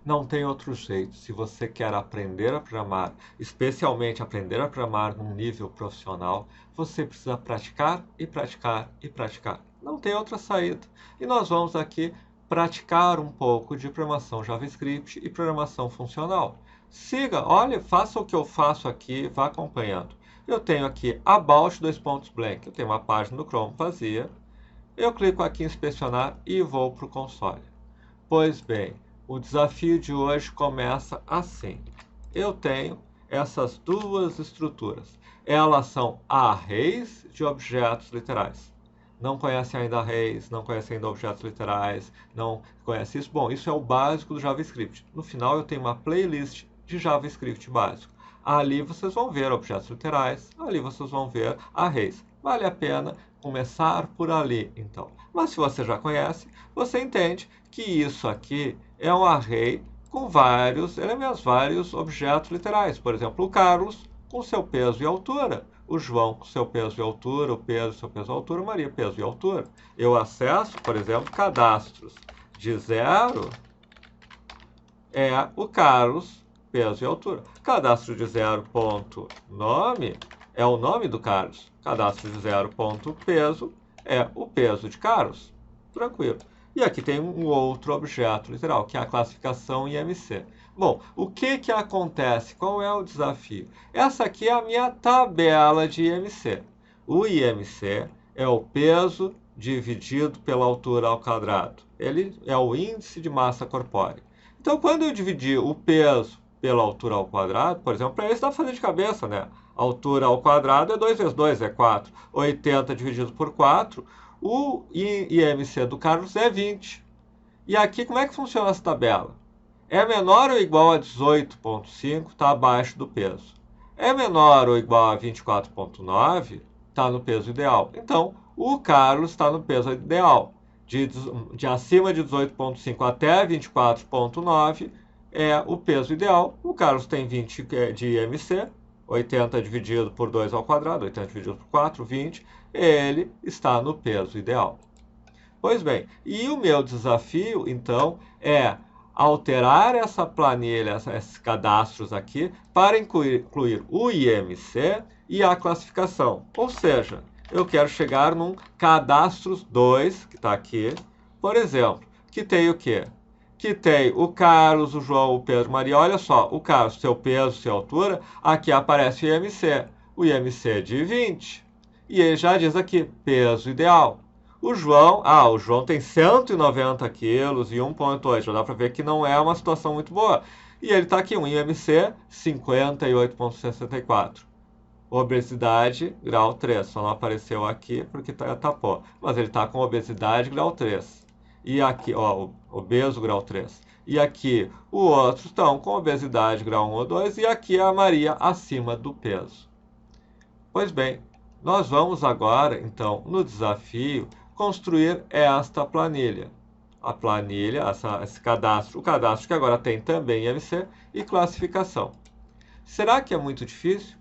Não tem outro jeito. Se você quer aprender a programar, especialmente aprender a programar num nível profissional, você precisa praticar e praticar e praticar. Não tem outra saída. E nós vamos aqui praticar um pouco de programação JavaScript e programação funcional. Siga, olha, faça o que eu faço aqui, vá acompanhando. Eu tenho aqui About blank. Eu tenho uma página do Chrome vazia. Eu clico aqui em inspecionar e vou para o console. Pois bem, o desafio de hoje começa assim. Eu tenho essas duas estruturas. Elas são arrays de objetos literais. Não conhece ainda arrays, não conhece ainda objetos literais, não conhece isso? Bom, isso é o básico do JavaScript. No final eu tenho uma playlist de JavaScript básico. Ali vocês vão ver objetos literais, ali vocês vão ver arrays. Vale a pena começar por ali, então. Mas se você já conhece, você entende que isso aqui é um array com vários elementos, vários objetos literais. Por exemplo, o Carlos com seu peso e altura, o João com seu peso e altura, o Pedro com seu peso e altura, Maria peso e altura. Eu acesso, por exemplo, cadastros de 0 é o Carlos, peso e altura. Cadastro de 0 ponto nome é o nome do Carlos. Cadastro de 0 ponto peso é o peso de Carlos. Tranquilo. E aqui tem um outro objeto literal, que é a classificação IMC. Bom, o que acontece? Qual é o desafio? Essa aqui é a minha tabela de IMC. O IMC é o peso dividido pela altura ao quadrado. Ele é o índice de massa corpórea. Então, quando eu dividir o peso pela altura ao quadrado, por exemplo, para esse dá para fazer de cabeça, né? A altura ao quadrado é 2 vezes 2, é 4. 80 dividido por 4, o IMC do Carlos é 20. E aqui, como é que funciona essa tabela? É menor ou igual a 18,5, está abaixo do peso. É menor ou igual a 24,9, está no peso ideal. Então, o Carlos está no peso ideal. De acima de 18,5 até 24,9 é o peso ideal. O Carlos tem 20 de IMC, 80 dividido por 2 ao quadrado, 80 dividido por 4, 20. Ele está no peso ideal. Pois bem, e o meu desafio, então, é alterar essa planilha, esses cadastros aqui, para incluir o IMC e a classificação. Ou seja, eu quero chegar num cadastros 2, que está aqui, por exemplo, que tem o quê? Que tem o Carlos, o João, o Pedro, Maria. Olha só, o Carlos, seu peso, sua altura, aqui aparece o IMC. O IMC é de 20. E ele já diz aqui, peso ideal. O João tem 190 quilos e 1,8. Já dá para ver que não é uma situação muito boa. E ele está aqui, um IMC 58,64. Obesidade, grau 3. Só não apareceu aqui porque tapou. Mas ele está com obesidade, grau 3. E aqui, ó, obeso, grau 3. E aqui, o outro estão com obesidade, grau 1 ou 2. E aqui a Maria acima do peso. Pois bem, nós vamos agora, então, no desafio, construir esta planilha. A planilha, esse cadastro, o cadastro que agora tem também IMC e classificação. Será que é muito difícil?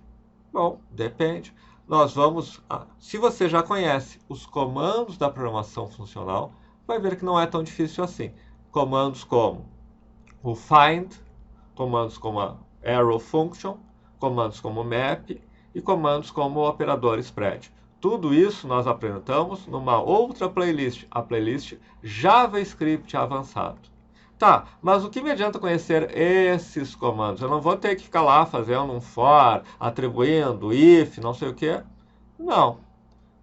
Bom, depende. Nós vamos, se você já conhece os comandos da programação funcional, vai ver que não é tão difícil assim. Comandos como o find, comandos como a arrow function, comandos como map e comandos como o operador spread. Tudo isso nós apresentamos numa outra playlist, a playlist JavaScript avançado. Tá, mas o que me adianta conhecer esses comandos? Eu não vou ter que ficar lá fazendo um for, atribuindo, if, não sei o que. Não.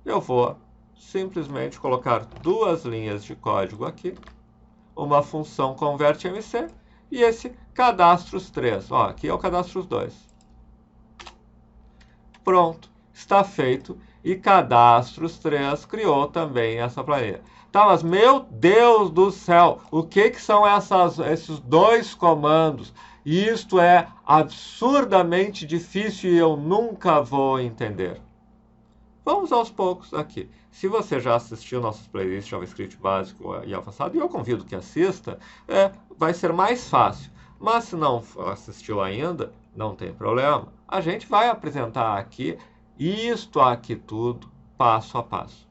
Eu vou simplesmente colocar duas linhas de código aqui, uma função convertMC e esse cadastros 3. Ó, aqui é o cadastros 2. Pronto, está feito. E cadastros 3 criou também essa planilha. Tá, mas meu Deus do céu, o que são esses dois comandos? Isto é absurdamente difícil e eu nunca vou entender. Vamos aos poucos aqui. Se você já assistiu nossas playlists JavaScript básico e avançado, e eu convido que assista, vai ser mais fácil. Mas se não assistiu ainda, não tem problema. A gente vai apresentar aqui isto aqui tudo, passo a passo.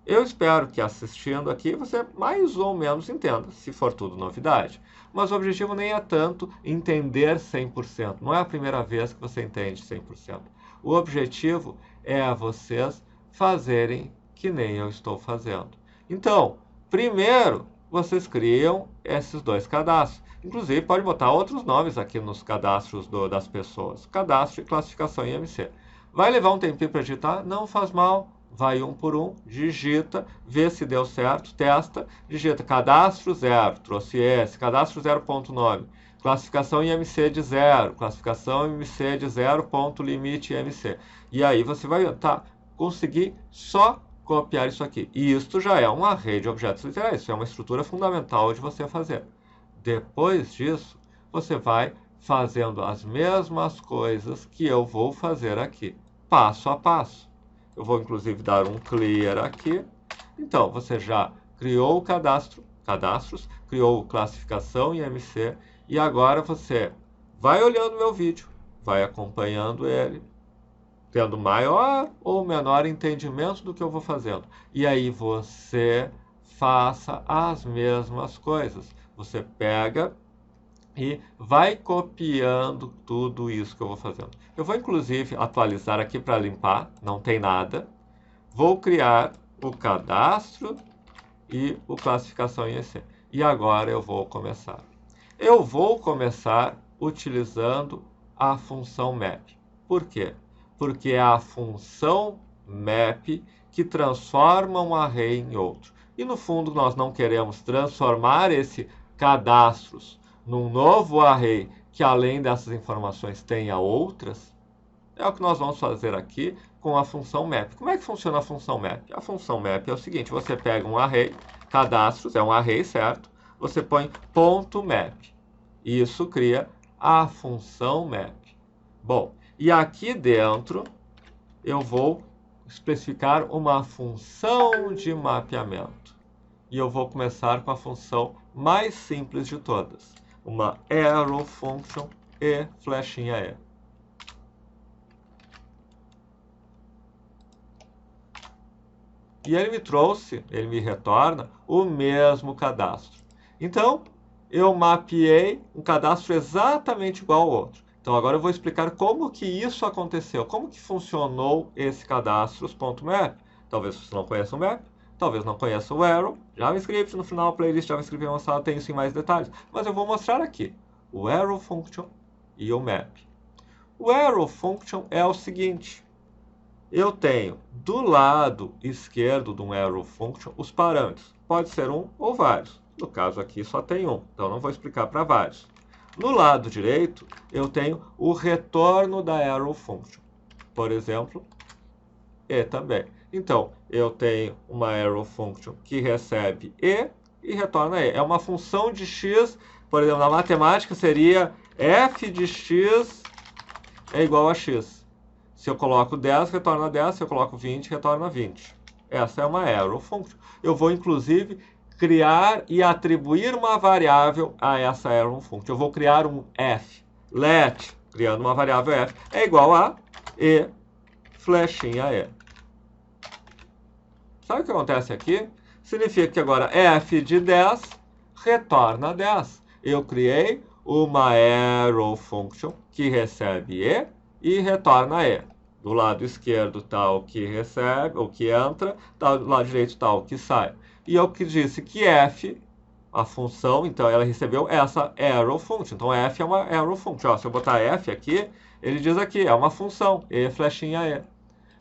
Eu espero que assistindo aqui você mais ou menos entenda, se for tudo novidade. mas o objetivo nem é tanto entender 100%. Não é a primeira vez que você entende 100%. O objetivo é vocês fazerem que nem eu estou fazendo. Então, primeiro, vocês criam esses dois cadastros. Inclusive, pode botar outros nomes aqui nos cadastros das pessoas. Cadastro e classificação IMC. Vai levar um tempinho para digitar? Não faz mal. Vai um por um, digita, vê se deu certo, testa, digita cadastro 0, trouxe esse, cadastro 0.9, classificação IMC de 0, classificação IMC de 0, ponto limite IMC. E aí você vai conseguir só copiar isso aqui. E isto já é um array de objetos literais, isso é uma estrutura fundamental de você fazer. Depois disso, você vai fazendo as mesmas coisas que eu vou fazer aqui, passo a passo. Eu vou, inclusive, dar um clear aqui. Então, você já criou o cadastros, criou classificação IMC, e agora você vai olhando meu vídeo, vai acompanhando ele, tendo maior ou menor entendimento do que eu vou fazendo. E aí você faça as mesmas coisas. Você pega e vai copiando tudo isso que eu vou fazendo. Eu vou, inclusive, atualizar aqui para limpar, não tem nada. Vou criar o cadastro e o classificação IEC. E agora eu vou começar. Eu vou começar utilizando a função map. Por quê? Porque é a função map que transforma um array em outro. E, no fundo, nós não queremos transformar esse cadastros num novo array que, além dessas informações, tenha outras. É o que nós vamos fazer aqui com a função map. Como é que funciona a função map? A função map é o seguinte, você pega um array, cadastros, é um array, certo? Você põe ponto .map. E isso cria a função map. Bom, e aqui dentro eu vou especificar uma função de mapeamento. E eu vou começar com a função mais simples de todas, uma arrow function e flechinha e. E ele me trouxe, ele me retorna o mesmo cadastro. Então, eu mapeei um cadastro exatamente igual ao outro. Então, agora eu vou explicar como que isso aconteceu, como que funcionou esse cadastros.map. Talvez você não conheça o map, talvez não conheça o arrow. JavaScript, no final, a playlist JavaScript avançado tem isso em mais detalhes. Mas eu vou mostrar aqui o arrow function e o map. O arrow function é o seguinte. Eu tenho do lado esquerdo de um arrow function os parâmetros. Pode ser um ou vários. No caso aqui só tem um, então não vou explicar para vários. No lado direito, eu tenho o retorno da arrow function. Por exemplo, e também. Então, eu tenho uma arrow function que recebe e retorna e. É uma função de x, por exemplo, na matemática seria f de x é igual a x. Se eu coloco 10, retorna 10. Se eu coloco 20, retorna 20. Essa é uma arrow function. Eu vou, inclusive, criar e atribuir uma variável a essa arrow function. Eu vou criar um f. Let, criando uma variável f, é igual a e flechinha e. Sabe o que acontece aqui? Significa que agora f de 10 retorna 10. Eu criei uma arrow function que recebe e retorna e. Do lado esquerdo está o que recebe, o que entra, do lado direito está o que sai. E eu que disse que f, a função, então ela recebeu essa arrow function. Então f é uma arrow function. Ó, se eu botar f aqui, ele diz aqui, é uma função, e flechinha e.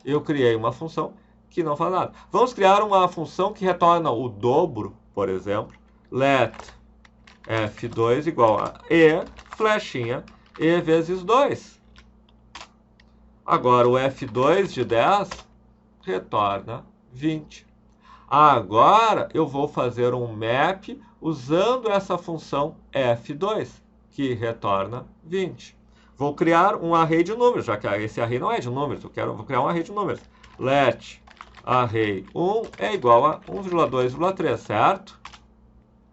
Eu criei uma função que não faz nada. Vamos criar uma função que retorna o dobro, por exemplo. Let f2 igual a e, flechinha, e vezes 2. Agora, o f2 de 10 retorna 20. Agora, eu vou fazer um map usando essa função f2, que retorna 20. Vou criar um array de números, já que esse array não é de números, vou criar um array de números. Let array 1 é igual a 1,2,3, certo?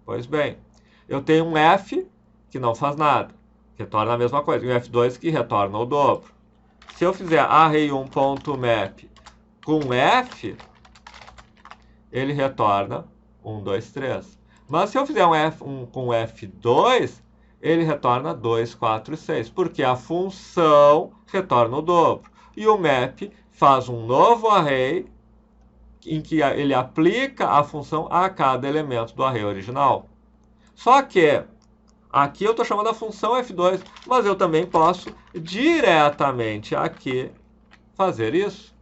Pois bem, eu tenho um f que não faz nada, retorna a mesma coisa, e um f2 que retorna o dobro. Se eu fizer array1.map com f, ele retorna 1, 2, 3. Mas se eu fizer com F2, ele retorna 2, 4 e 6, porque a função retorna o dobro. E o map faz um novo array em que ele aplica a função a cada elemento do array original. Só que aqui eu estou chamando a função F2, mas eu também posso diretamente aqui fazer isso.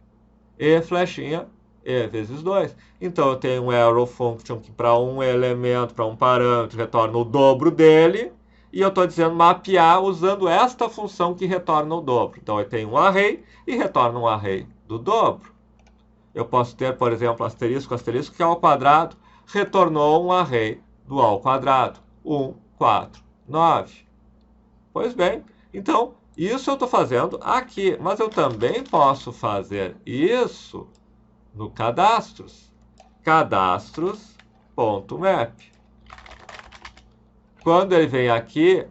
E flechinha E vezes 2. Então eu tenho um arrow function que para um elemento, para um parâmetro, retorna o dobro dele. E eu estou dizendo mapear usando esta função que retorna o dobro. Então eu tenho um array e retorna um array do dobro. Eu posso ter, por exemplo, asterisco, asterisco, que ao quadrado retornou um array do ao quadrado. 1, 4, 9. Pois bem, então isso eu estou fazendo aqui. Mas eu também posso fazer isso no cadastros. Cadastros.map. Quando ele vem aqui,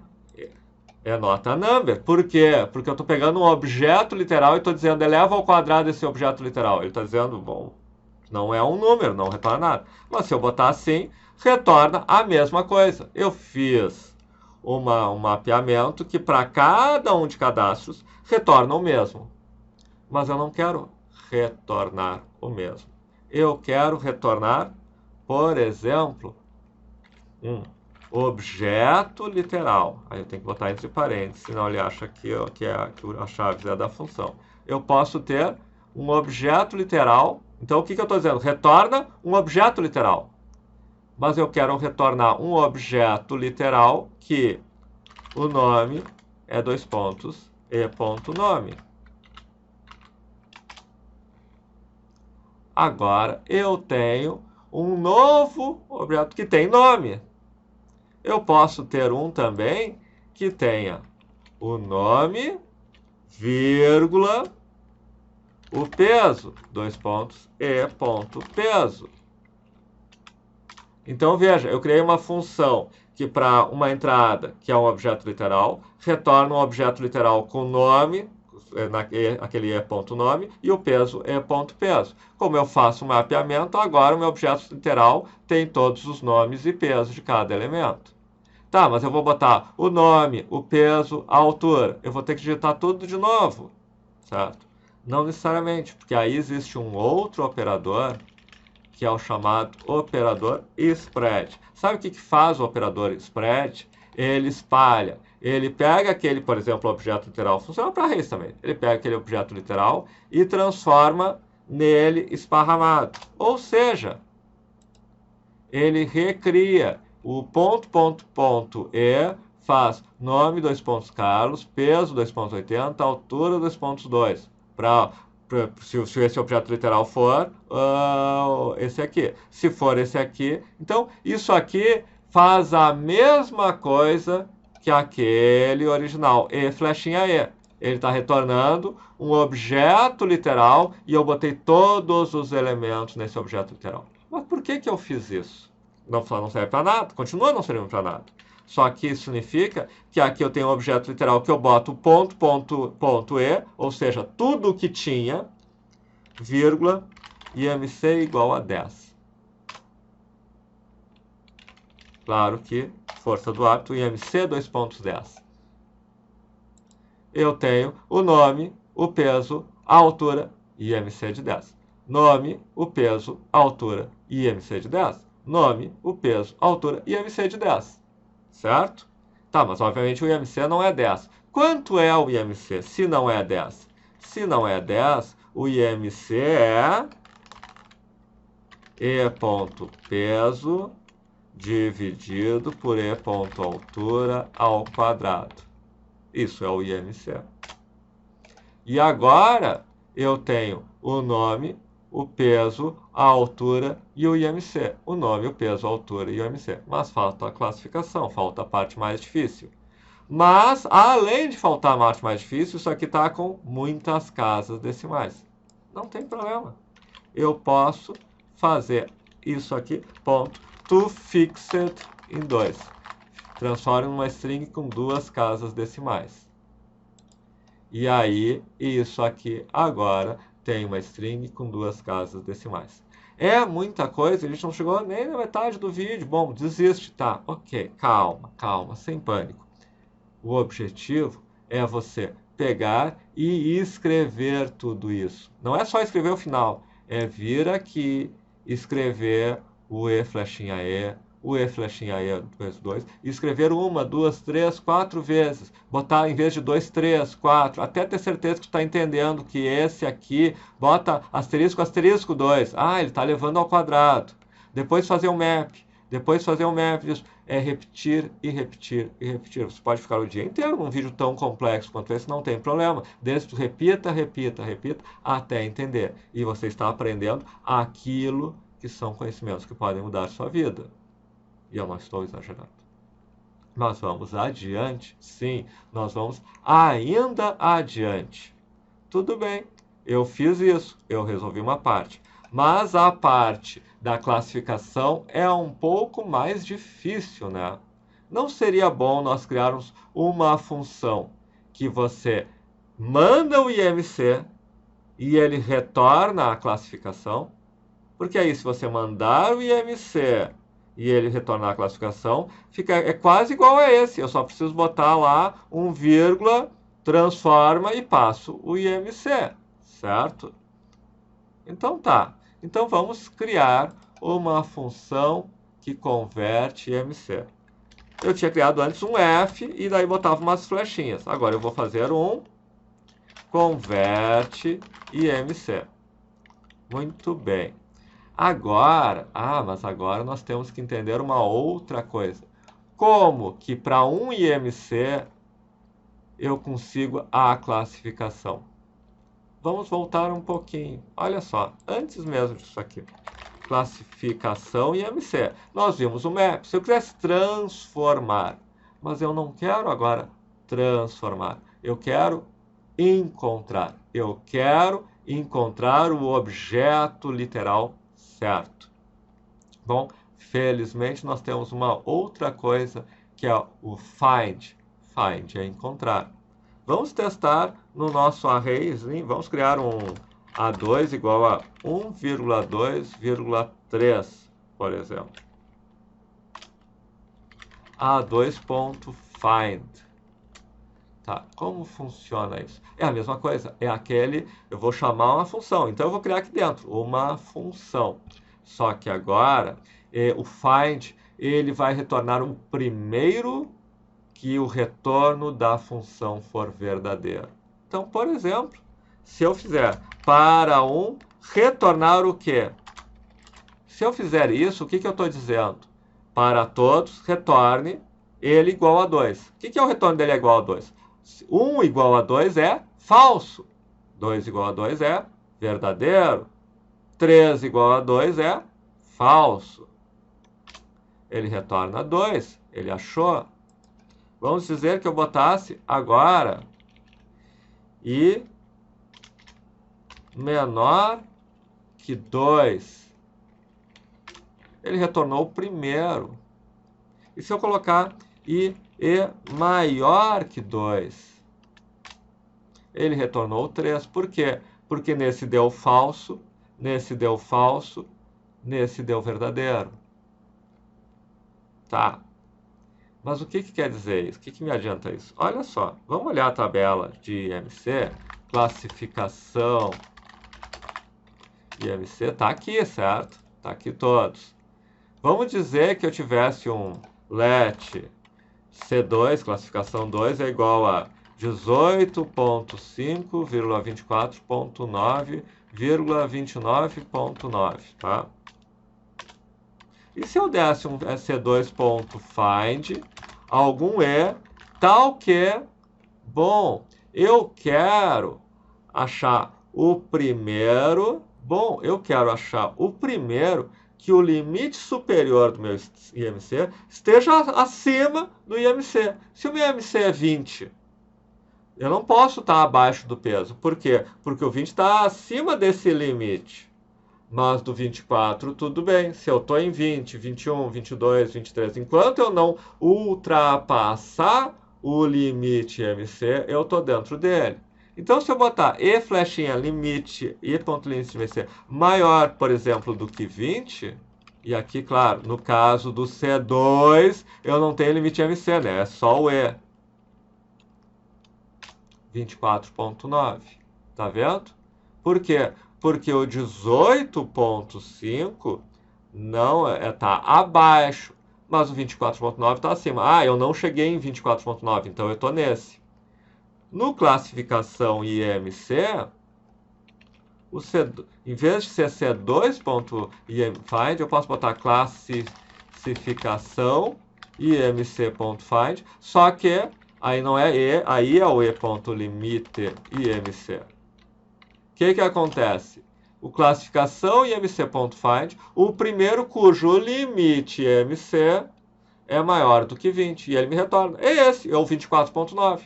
é nota number. Por quê? Porque eu estou pegando um objeto literal e estou dizendo eleva ao quadrado esse objeto literal. Ele está dizendo, bom, não é um número, não retorna nada. Mas se eu botar assim, retorna a mesma coisa. Eu fiz um mapeamento que para cada um de cadastros retorna o mesmo. Mas eu não quero retornar o mesmo. Eu quero retornar, por exemplo, um objeto literal. Aí eu tenho que botar entre parênteses, senão ele acha que a chave é da função. Eu posso ter um objeto literal. Então, o que eu estou dizendo? Retorna um objeto literal. Mas eu quero retornar um objeto literal que o nome é e.nome. Agora, eu tenho um novo objeto que tem nome. Eu posso ter um também que tenha o nome, vírgula, o peso, e.peso. Então, veja, eu criei uma função que para uma entrada, que é um objeto literal, retorna um objeto literal com nome, aquele e.nome, e o peso e.peso. Como eu faço um mapeamento, agora o meu objeto literal tem todos os nomes e pesos de cada elemento. Tá, mas eu vou botar o nome, o peso, a altura. Eu vou ter que digitar tudo de novo, certo? Não necessariamente, porque aí existe um outro operador, que é o chamado operador spread. Sabe o que faz o operador spread? Ele espalha. Ele pega aquele, por exemplo, objeto literal, funciona para arrays também. Ele pega aquele objeto literal e transforma nele esparramado. Ou seja, ele recria o e faz nome, Carlos, peso, 2.80, altura, 2.2. Se esse objeto literal for esse aqui. Se for esse aqui, então isso aqui faz a mesma coisa que aquele original, e flechinha E. Ele está retornando um objeto literal e eu botei todos os elementos nesse objeto literal. Mas por que eu fiz isso? Não serve para nada, continua não servindo para nada. Só que isso significa que aqui eu tenho um objeto literal que eu boto .e, ou seja, tudo que tinha, vírgula, IMC igual a 10. Claro que, força do hábito, IMC 2.10. Eu tenho o nome, o peso, a altura, IMC de 10. Nome, o peso, a altura, IMC de 10. Nome, o peso, a altura, IMC de 10. Certo? Tá, mas obviamente o IMC não é 10. Quanto é o IMC se não é 10? Se não é 10, o IMC é e.peso dividido por e.altura ao quadrado. Isso é o IMC. E agora eu tenho o nome, o peso, a altura e o IMC. O nome, o peso, a altura e o IMC. Mas falta a classificação, falta a parte mais difícil. Mas, além de faltar a parte mais difícil, isso aqui está com muitas casas decimais. Não tem problema. Eu posso fazer isso aqui, ponto, to fixed em 2. Transforma em uma string com 2 casas decimais. E aí, isso aqui agora tem uma string com 2 casas decimais. É muita coisa, a gente não chegou nem na metade do vídeo. Bom, desiste, tá? Ok, calma, calma, sem pânico. O objetivo é você pegar e escrever tudo isso. Não é só escrever o final, é vir aqui, escrever o E flechinha E, o E flechinha E vezes 2, e escrever 1, 2, 3, 4 vezes. Botar em vez de 2, 3, 4, até ter certeza que está entendendo que esse aqui, bota asterisco, asterisco 2. Ah, ele está levando ao quadrado. Depois fazer um map. Depois fazer um map disso. É repetir e repetir e repetir. Você pode ficar o dia inteiro num vídeo tão complexo quanto esse, não tem problema. Desde que tu repita, repita, repita, até entender. E você está aprendendo aquilo que são conhecimentos que podem mudar a sua vida. E eu não estou exagerando. Nós vamos adiante? Sim, nós vamos ainda adiante. Tudo bem, eu fiz isso, eu resolvi uma parte. Mas a parte da classificação é um pouco mais difícil, né? Não seria bom nós criarmos uma função que você manda o IMC e ele retorna a classificação? Porque aí, se você mandar o IMC e ele retornar a classificação, é quase igual a esse. Eu só preciso botar lá um vírgula, transforma e passo o IMC, certo? Então tá. Então vamos criar uma função que converte IMC. Eu tinha criado antes um F e daí botava umas flechinhas. Agora eu vou fazer um converte IMC. Muito bem. Agora, mas agora nós temos que entender uma outra coisa. Como que para um IMC eu consigo a classificação? Vamos voltar um pouquinho. Olha só, antes mesmo disso aqui. Classificação IMC. Nós vimos o map. Se eu quisesse transformar, mas eu não quero agora transformar. Eu quero encontrar. Eu quero encontrar o objeto literal certo. Bom, felizmente nós temos uma outra coisa que é o find. Find é encontrar. Vamos testar no nosso arrayzinho. Vamos criar um A2 igual a 1,2,3, por exemplo. A2.find. Tá, como funciona isso? É a mesma coisa, é aquele, eu vou chamar uma função, então eu vou criar aqui dentro uma função. Só que agora, o find, ele vai retornar o primeiro que o retorno da função for verdadeiro. Então, por exemplo, se eu fizer para um, retornar o quê? Se eu fizer isso, o que eu estou dizendo? Para todos, retorne ele igual a 2. O que é o retorno dele igual a 2? 1 igual a 2 é falso. 2 igual a 2 é verdadeiro. 3 igual a 2 é falso. Ele retorna 2. Ele achou. Vamos dizer que eu botasse agora e menor que 2. Ele retornou o primeiro. E se eu colocar e maior que 2? Ele retornou 3. Por quê? Porque nesse deu falso, nesse deu falso, nesse deu verdadeiro. Tá. Mas o que quer dizer isso? O que me adianta isso? Olha só, vamos olhar a tabela de IMC, classificação IMC, está aqui, certo? Está aqui todos. Vamos dizer que eu tivesse um let C2, classificação 2, é igual a 18.5,24.9,29.9, tá? E se eu desse um C2.find, algum E, tal que, bom, eu quero achar o primeiro, que o limite superior do meu IMC esteja acima do IMC. Se o meu IMC é 20, eu não posso estar abaixo do peso. Por quê? Porque o 20 está acima desse limite. Mas do 24, tudo bem. Se eu estou em 20, 21, 22, 23, enquanto eu não ultrapassar o limite IMC, eu estou dentro dele. Então, se eu botar e flechinha limite, e ponto limite vai ser maior, por exemplo, do que 20, e aqui, claro, no caso do C2, eu não tenho limite MC, né? É só o E. 24.9. Tá vendo? Por quê? Porque o 18.5 não tá abaixo, mas o 24.9 está acima. Ah, eu não cheguei em 24.9, então eu estou nesse. No classificação IMC, em vez de ser C2.IMFind, eu posso botar classificação IMC.find, só que aí não é E, aí é o E.limite IMC. O que acontece? O classificação IMC.find, o primeiro cujo limite IMC é maior do que 20, e ele me retorna. É esse, é o 24.9.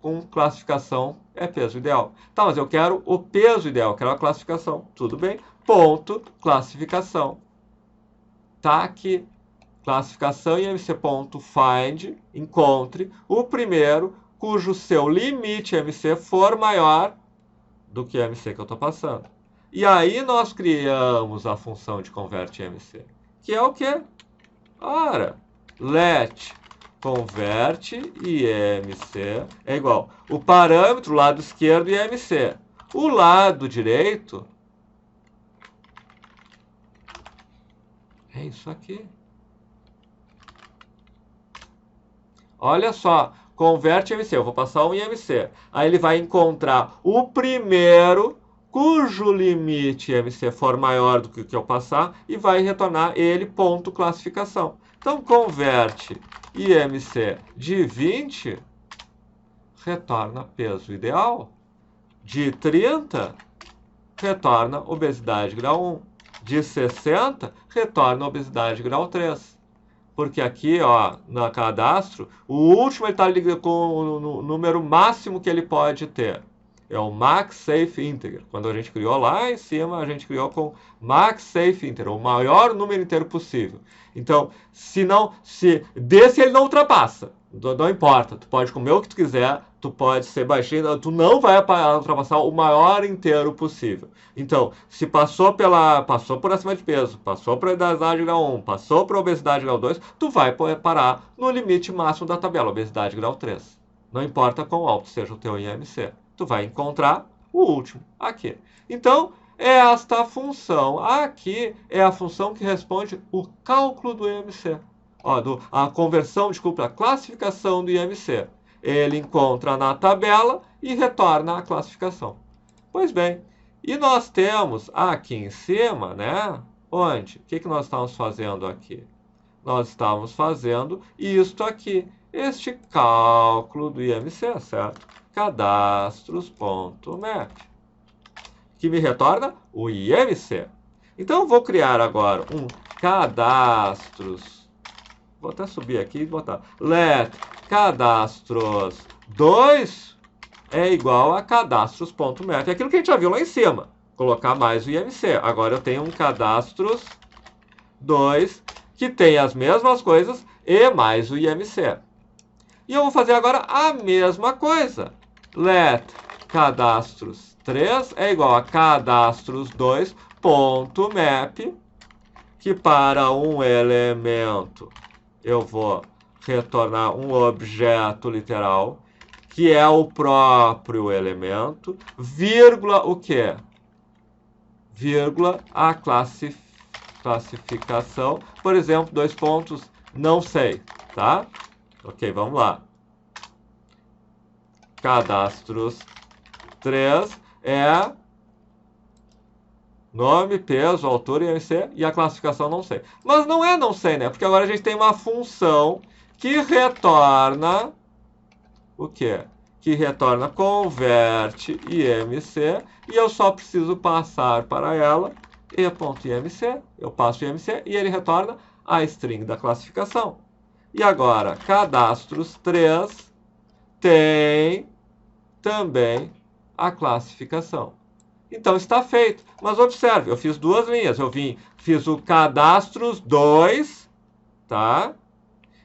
Com classificação é peso ideal. Tá, mas eu quero o peso ideal, quero a classificação. Tudo bem. Ponto, classificação. Tá aqui. Classificação IMC.find, encontre o primeiro cujo seu limite MC for maior do que o MC que eu estou passando. E aí nós criamos a função de converte MC, que é o quê? Ora, let converte IMC é igual o parâmetro lado esquerdo IMC. O lado direito é isso aqui. Olha só, converte IMC, eu vou passar um IMC. Aí ele vai encontrar o primeiro cujo limite IMC for maior do que o que eu passar e vai retornar ele ponto classificação. Então, converte IMC de 20, retorna peso ideal. De 30, retorna obesidade grau 1. De 60, retorna obesidade grau 3. Porque aqui, ó, no cadastro, o último ele está com o número máximo que ele pode ter. É o Max Safe Integer. Quando a gente criou lá em cima, a gente criou com Max Safe Integer, o maior número inteiro possível. Então, se desse ele não ultrapassa, não importa, tu pode comer o que tu quiser, tu pode ser baixinho, tu não vai ultrapassar o maior inteiro possível. Então, se passou por acima de peso, passou por obesidade grau 1, passou por obesidade grau 2, tu vai parar no limite máximo da tabela, obesidade grau 3. Não importa quão alto seja o teu IMC. Tu vai encontrar o último aqui. Então, esta função aqui é a função que responde o cálculo do IMC. A conversão, desculpa, a classificação do IMC. Ele encontra na tabela e retorna a classificação. Pois bem, e nós temos aqui em cima, né? Onde? O que nós estamos fazendo aqui? Nós estamos fazendo isto aqui, este cálculo do IMC, certo? Cadastros.map, que me retorna o IMC. Então, eu vou criar agora um cadastros. Vou até subir aqui e botar let cadastros 2 é igual a cadastros.map. É aquilo que a gente já viu lá em cima. Colocar mais o IMC. Agora eu tenho um cadastros 2 que tem as mesmas coisas e mais o IMC. E eu vou fazer agora a mesma coisa. Let cadastros 3 é igual a cadastros2.map, que para um elemento eu vou retornar um objeto literal, que é o próprio elemento, vírgula o quê? Vírgula a classificação, por exemplo, 2 pontos, não sei, tá? Ok, vamos lá. Cadastros 3 é nome, peso, altura, IMC e a classificação não sei. Mas não é não sei, né? Porque agora a gente tem uma função que retorna o quê? Que retorna converte IMC e eu só preciso passar para ela e.imc. Eu passo IMC e ele retorna a string da classificação. E agora, cadastros 3 tem também a classificação. Então está feito. Mas observe, eu fiz duas linhas. Fiz o cadastros 2, tá?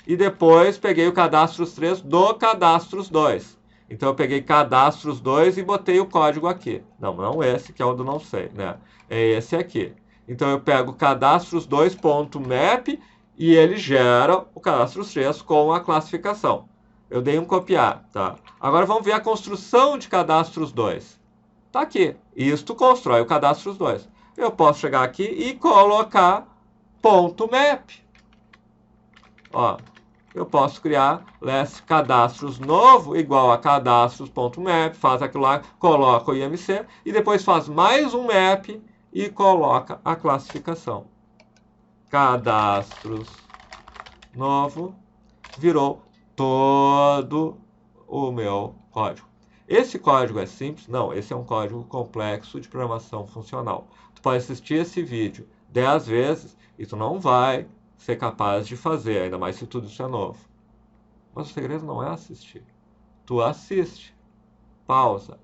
E depois peguei o cadastros 3 do cadastros 2. Então eu peguei cadastros 2 e botei o código aqui. Não esse, que é o do não sei, né? É esse aqui. Então eu pego cadastros2.map e ele gera o cadastros 3 com a classificação. Eu dei um copiar, tá? Agora vamos ver a construção de cadastros 2. Tá aqui. Isto constrói o cadastros 2. Eu posso chegar aqui e colocar .map. Ó, eu posso criar less cadastros novo igual a cadastros.map, faz aquilo lá, coloca o IMC e depois faz mais um map e coloca a classificação. Cadastros novo virou todo o meu código. Esse código é simples? Não, esse é um código complexo de programação funcional. Tu pode assistir esse vídeo 10 vezes e tu não vai ser capaz de fazer, ainda mais se tudo isso é novo. Mas o segredo não é assistir. Tu assiste, pausa,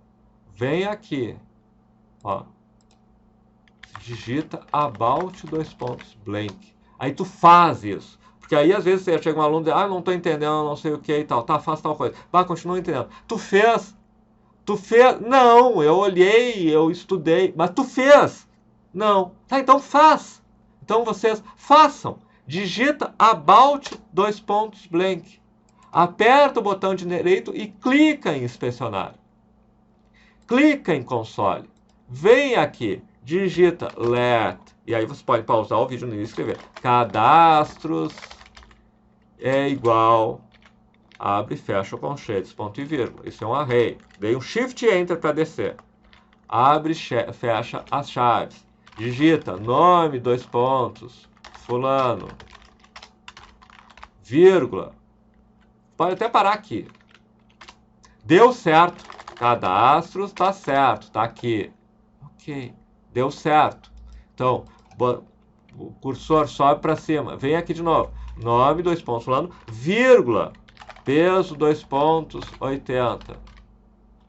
vem aqui, ó, digita about blank. Aí tu faz isso. Porque aí às vezes chega um aluno e diz, não estou entendendo, não sei o que e tal, tá, faz tal coisa. Continua entendendo. Tu fez? Não, eu olhei, eu estudei, mas tu fez? Não. Tá, então faz. Então vocês façam. Digita about blank. Aperta o botão direito e clica em inspecionar. Clica em console. Vem aqui, digita let. E aí você pode pausar o vídeo e escrever. Cadastros é igual, abre e fecha colchetes, ponto e vírgula. Isso é um array. Dei um shift enter para descer. Abre e fecha as chaves. Digita nome, dois pontos, fulano, vírgula. Pode até parar aqui. Deu certo. Cadastros está certo, está aqui. Ok, deu certo. Então, o cursor sobe para cima. Vem aqui de novo. Nome, dois pontos, fulano, vírgula. Peso, dois pontos, 80.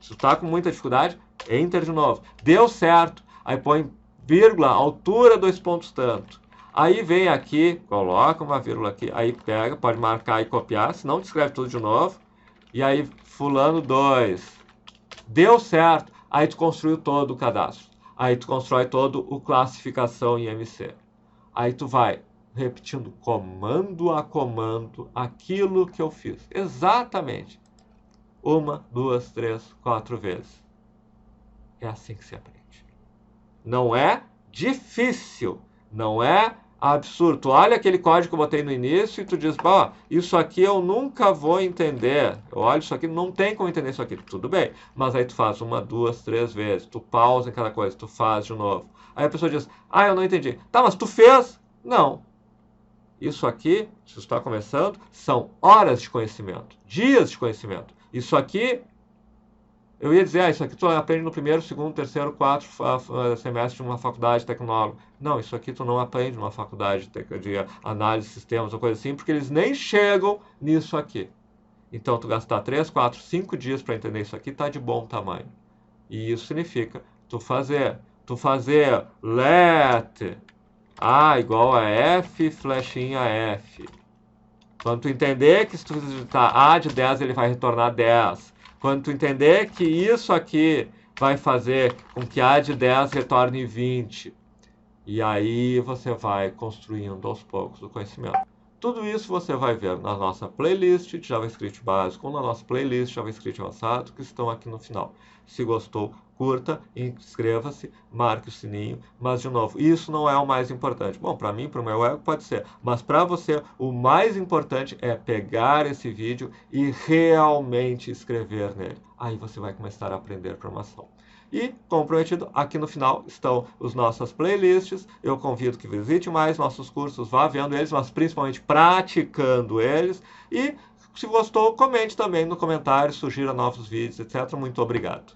Se está com muita dificuldade, enter de novo. Deu certo. Aí põe vírgula, altura, dois pontos tanto. Aí vem aqui, coloca uma vírgula aqui, aí pega, pode marcar e copiar, senão escreve tudo de novo. E aí, fulano 2. Deu certo. Aí tu construiu todo o cadastro. Aí tu constrói todo o classificação IMC. Aí tu vai repetindo comando a comando aquilo que eu fiz. Exatamente. 1, 2, 3, 4 vezes. É assim que se aprende. Não é difícil. Não é absurdo. Tu olha aquele código que eu botei no início e tu diz, isso aqui eu nunca vou entender. Eu olho isso aqui, não tem como entender isso aqui. Tudo bem. Mas aí tu faz 1, 2, 3 vezes. Tu pausa em cada coisa, tu faz de novo. Aí a pessoa diz, eu não entendi. Tá, mas tu fez? Não. Isso aqui, se está começando, são horas de conhecimento, dias de conhecimento. Isso aqui, eu ia dizer, isso aqui tu aprende no primeiro, segundo, terceiro, quarto semestre de uma faculdade tecnóloga. Não, isso aqui tu não aprende numa faculdade de análise de sistemas ou coisa assim, porque eles nem chegam nisso aqui. Então, tu gastar 3, 4, 5 dias para entender isso aqui está de bom tamanho. E isso significa tu fazer let A igual a F, flechinha F. Quando tu entender que se tu digitar A de 10, ele vai retornar 10. Quando tu entender que isso aqui vai fazer com que A de 10 retorne 20. E aí você vai construindo aos poucos o conhecimento. Tudo isso você vai ver na nossa playlist de JavaScript básico ou na nossa playlist de JavaScript avançado, que estão aqui no final. Se gostou, curta, inscreva-se, marque o sininho. Mas, de novo, isso não é o mais importante. Bom, para mim, para o meu ego, pode ser. Mas para você, o mais importante é pegar esse vídeo e realmente escrever nele. Aí você vai começar a aprender programação. E, como prometido, aqui no final estão as nossas playlists. Eu convido que visite mais nossos cursos, vá vendo eles, mas principalmente praticando eles. E, se gostou, comente também no comentário, sugira novos vídeos, etc. Muito obrigado.